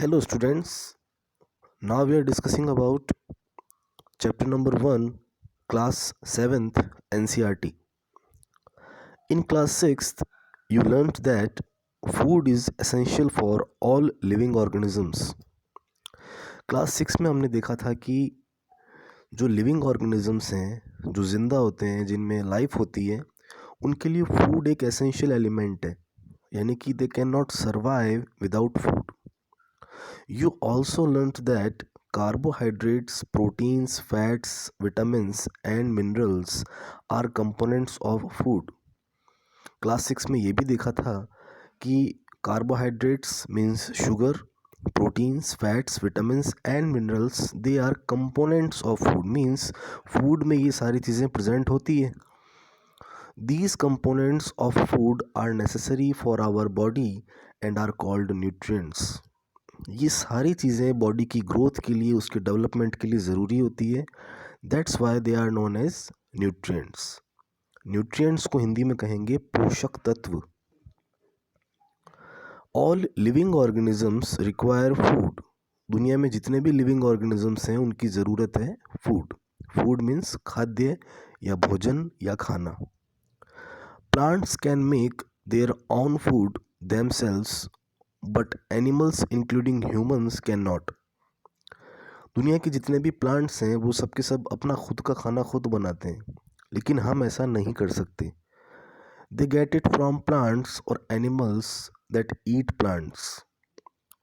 Hello students, now we are discussing about chapter number 1, class 7th NCRT. In class 6th, you learnt that food is essential for all living organisms. Class 6 में हमने देखा था कि जो living organisms हैं, जो ज़िंदा होते हैं, जिनमें लाइफ होती है, उनके लिए फूड एक एसेंशियल एलिमेंट है, यानी कि they can not survive without food. You also learnt that carbohydrates, proteins, fats, vitamins and minerals are components of food. Class 6 में ये भी देखा था कि carbohydrates means sugar, proteins, fats, vitamins and minerals they are components of food means food में ये सारी चीज़ें present होती है. These components of food are necessary for our body and are called nutrients. ये सारी चीज़ें बॉडी की ग्रोथ के लिए, उसके डेवलपमेंट के लिए ज़रूरी होती है. That's why they are known as nutrients. Nutrients को हिंदी में कहेंगे पोषक तत्व. All living organisms require food. दुनिया में जितने भी लिविंग ऑर्गेनिजम्स हैं उनकी ज़रूरत है फूड. फूड मीन्स खाद्य या भोजन या खाना. Plants can make their own food themselves but animals including humans can not. दुनिया के जितने भी प्लांट्स हैं वो सब के सब अपना खुद का खाना खुद बनाते हैं, लेकिन हम ऐसा नहीं कर सकते. They get it from plants और एनिमल्स दैट ईट प्लांट्स.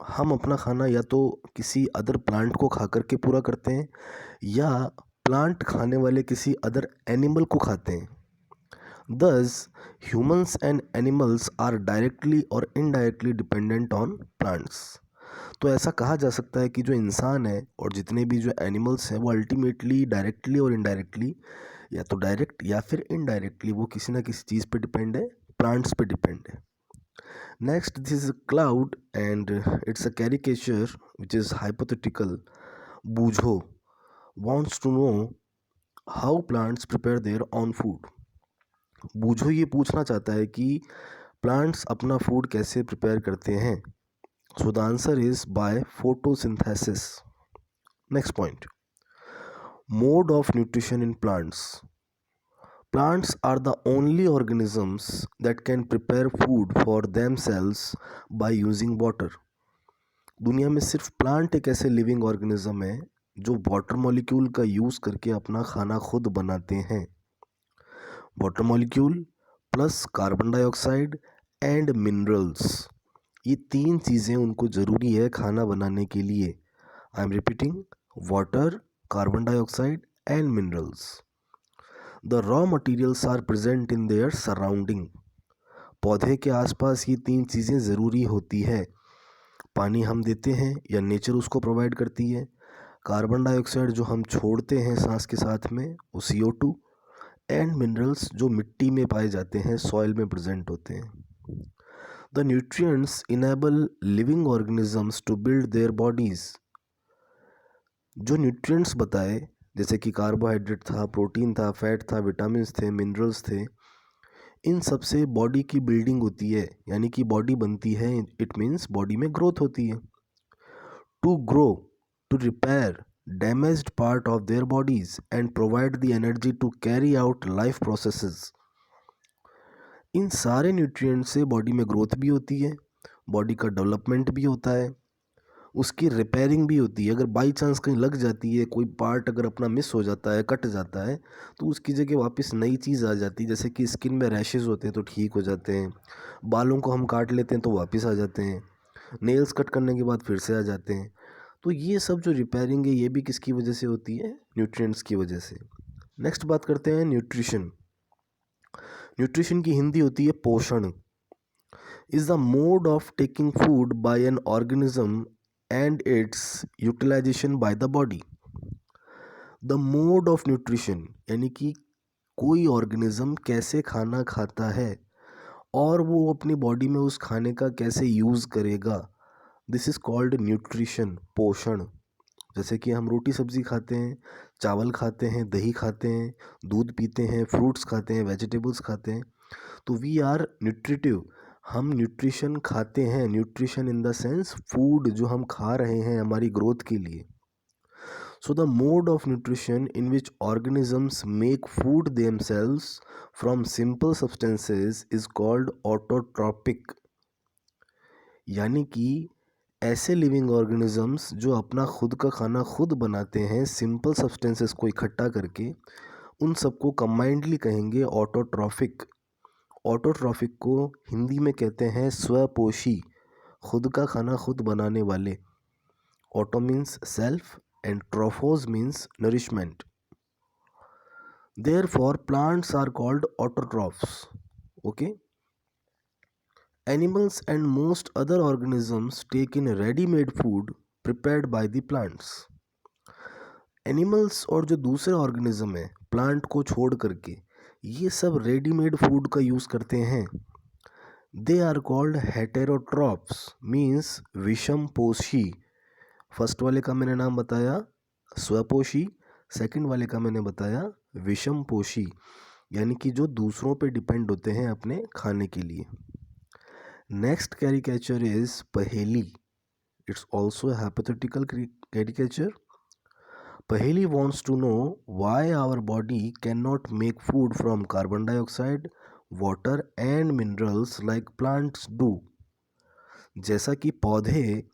हम अपना खाना या तो किसी अदर प्लांट को खा करके पूरा करते हैं या प्लांट खाने वाले किसी अदर एनिमल को खाते हैं. Thus, humans and animals are directly or indirectly dependent on plants. तो ऐसा कहा जा सकता है कि जो इंसान है और जितने भी जो एनिमल्स हैं वो अल्टीमेटली डायरेक्टली और इनडायरेक्टली या तो डायरेक्ट या फिर इनडायरेक्टली वो किसी ना किसी चीज़ पे डिपेंड है, प्लांट्स पे डिपेंड है. Next, this is a cloud and it's a caricature which is hypothetical. Boojho wants to know how plants prepare their own food. Boojho ये पूछना चाहता है कि प्लांट्स अपना फूड कैसे प्रिपेयर करते हैं. So the answer is by photosynthesis. Next point, mode of nutrition in plants. Plants are the only organisms that can prepare food for themselves by using water. दुनिया में सिर्फ प्लांट एक ऐसे living organism है जो water molecule का use करके अपना खाना खुद बनाते हैं. Water molecule plus carbon dioxide and minerals, ये तीन चीज़ें उनको ज़रूरी है खाना बनाने के लिए. I am repeating, water, carbon dioxide and minerals. The raw materials are present in their surrounding. पौधे के आसपास ये तीन चीज़ें ज़रूरी होती है. पानी हम देते हैं या नेचर उसको प्रोवाइड करती है. कार्बन डाइऑक्साइड जो हम छोड़ते हैं सांस के साथ में वो CO2 एंड मिनरल्स जो मिट्टी में पाए जाते हैं, सॉइल में प्रेजेंट होते हैं. The nutrients enable living organisms to build their bodies. जो न्यूट्रिएंट्स बताए जैसे कि कार्बोहाइड्रेट था, प्रोटीन था, फैट था, विटामिन्स थे, मिनरल्स थे, इन सब से बॉडी की बिल्डिंग होती है, यानी कि बॉडी बनती है. इट मीन्स बॉडी में ग्रोथ होती है. To grow, to repair damaged part of their bodies and provide the energy to carry out life processes. इन सारे न्यूट्रिएंट्स से बॉडी में ग्रोथ भी होती है, बॉडी का डेवलपमेंट भी होता है, उसकी रिपेयरिंग भी होती है. अगर बाई चांस कहीं लग जाती है, कोई पार्ट अगर अपना मिस हो जाता है, कट जाता है, तो उसकी जगह वापस नई चीज़ आ जाती है. जैसे कि स्किन में रैशेज़ होते हैं तो ठीक हो जाते हैं, बालों को हम काट लेते हैं तो वापस आ जाते हैं, नेल्स कट करने के बाद फिर से आ जाते हैं. तो ये सब जो रिपेयरिंग है ये भी किसकी वजह से होती है, न्यूट्रिएंट्स की वजह से. नेक्स्ट बात करते हैं न्यूट्रिशन. न्यूट्रिशन की हिंदी होती है पोषण. Is the mode of taking food by an organism and its utilization by the body. The mode of nutrition यानी कि कोई ऑर्गेनिज्म कैसे खाना खाता है और वो अपनी बॉडी में उस खाने का कैसे यूज़ करेगा. दिस इज़ कॉल्ड न्यूट्रिशन, पोषण. जैसे कि हम रोटी सब्ज़ी खाते हैं, चावल खाते हैं, दही खाते हैं, दूध पीते हैं, फ्रूट्स खाते हैं, वेजिटेबल्स खाते हैं, तो वी आर न्यूट्रिटिव. हम न्यूट्रिशन खाते हैं, nutrition in the sense food जो हम खा रहे हैं हमारी ग्रोथ के लिए. So the mode of nutrition in which organisms make food themselves from simple substances is called autotrophic. यानी कि ऐसे लिविंग ऑर्गेनिजम्स जो अपना खुद का खाना खुद बनाते हैं सिंपल सब्सटेंसेस को इकट्ठा करके, उन सबको कंबाइंडली कहेंगे ऑटोट्रॉफिक. ऑटोट्रॉफिक को हिंदी में कहते हैं स्वपोषी, खुद का खाना खुद बनाने वाले. Auto means self and trophos means nourishment. Therefore, plants are called autotrophs. Okay. Animals and most other organisms take in ready-made food prepared by the plants. Animals और जो दूसरे ऑर्गेनिज्म है प्लांट को छोड़ करके, ये सब रेडीमेड फूड का यूज़ करते हैं. They are called heterotrophs means विषम पोषी. फर्स्ट वाले का मैंने नाम बताया स्वपोषी, सेकंड वाले का मैंने बताया विषम पोषी, यानी कि जो दूसरों पे डिपेंड होते हैं अपने खाने के लिए. Next caricature is Paheli. It's also hypothetical caricature. Paheli wants to know why our body can not make food from carbon dioxide, water and minerals like plants do. जैसा कि पौधे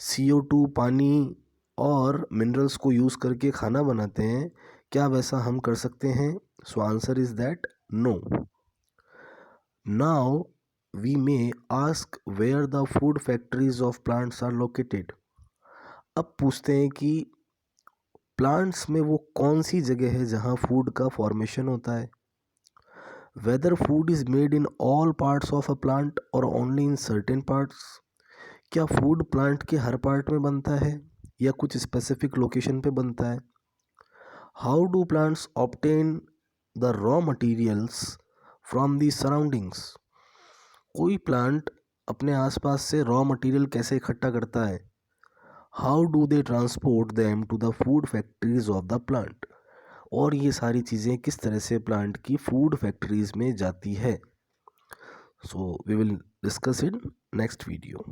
CO2 पानी और मिनरल्स को यूज़ करके खाना बनाते हैं, क्या वैसा हम कर सकते हैं? So answer is that no. Now we may ask where the food factories of plants are located. अब पूछते हैं कि प्लांट्स में वो कौन सी जगह है जहाँ फूड का फॉर्मेशन होता है. Whether food is made in all parts of a plant और ओनली इन सर्टेन पार्ट्स. क्या फूड प्लांट के हर पार्ट में बनता है या कुछ स्पेसिफिक लोकेशन पे बनता है. How do plants obtain the raw materials from the surroundings. कोई प्लांट अपने आसपास से रॉ मटेरियल कैसे इकट्ठा करता है. How do they transport them to the food factories of the plant. और ये सारी चीज़ें किस तरह से प्लांट की फूड फैक्ट्रीज में जाती है. So we will discuss in next video.